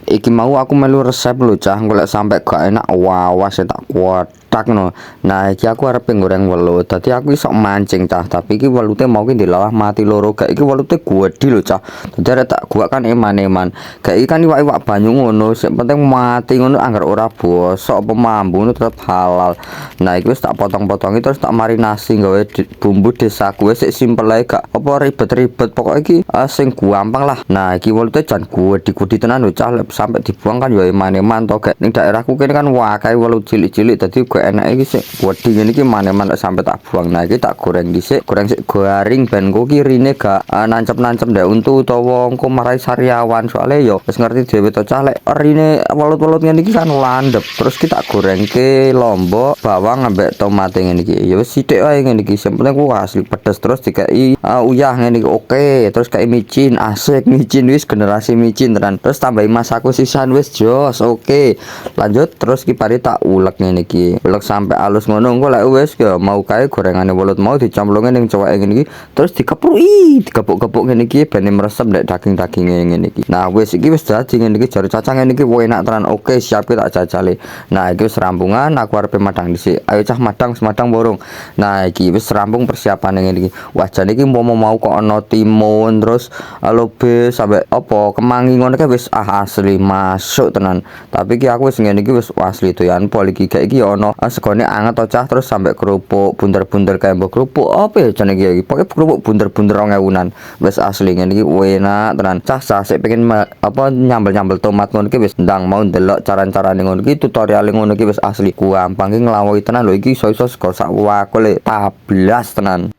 iki mau aku melu resep lho cah, golek sampe gak enak wawas tak kuat tak no. Nah iki aku arep goreng welut. Dadi aku iso mancing cah, tapi iki welute mau ki dilalah mati loro. Gak iki welute gede lho cah. Dadi arek tak gua kan eman-eman. Gak iki kan iwak-iwak banyu ngono, sing penting mati ngono anggar ora bosok apa mambu ngono tetep halal. Nah iki wis tak potong-potongi terus tak marinasi gawe bumbu desaku wis simpel ae gak apa ribet-ribet. Pokok iki sing gampang lah. Nah iki welute jan gede tenan lho cah, sampai dibuang kan ya eman-eman to. Gak ning daerahku kene kan wakai welut cilik-cilik dadi enak iki sik wedi ngene iki maneman sampai tak buang. Nah iki tak goreng dhisik, goreng sik garing ben kok kirine gak nancep-nancep ndek untu utawa engko marai sariawan. Soale yo wis ngerti dhewe to cah lek rine welut-welut ngene iki kan landep. Terus kita gorengke lombok, bawang ambek tomat ngene iki. Ya wis sithik wae ngene iki. Sing penting ku asli pedes terus dikai uyah ngene iki. Oke, terus kayak micin, asik micin wis generasi micin tenan. Terus tambahi masaku sisan wis jos. Oke. Lanjut terus kipari tak ulek ngene iki. Ulek sampai halus ngono engko lek wis ya mau kae gorengane welut mau dicamplunge ning coweke ngene iki terus dikepruki digepuk-gepuk ngene iki ben meresep ndek daging-daginge ngene iki. Nah wis iki wis dadi ngene iki jare cacang ngene iki enak tenan. Oke siap tak jajale. Nah iki wis rampungan aku arepe madang dhisik. Ayo cah madang semadang borong. Nah iki wis rampung persiapane ngene iki. Wah jane iki mau kok ana timun terus lobe sampai apa kemangi ngono kae wis asli masuk tenan. Tapi iki aku wis ngene iki wis asli doyan pol iki gak iki ono segone anget to cah terus sampai kerupuk bunder-bunder kayak mbok kerupuk apa ya jane iki pokoke kerupuk bunder-bunder 2000-an wis asli ngene iki enak tenan cah sik pengen apa nyambel-nyambel tomat ngono iki wis ndang mau ndelok cara-carane ngono iki tutorial ngono iki wis asli gampang iki nglawohi tenan lho iki iso-iso sego sak wakule tablas tenan.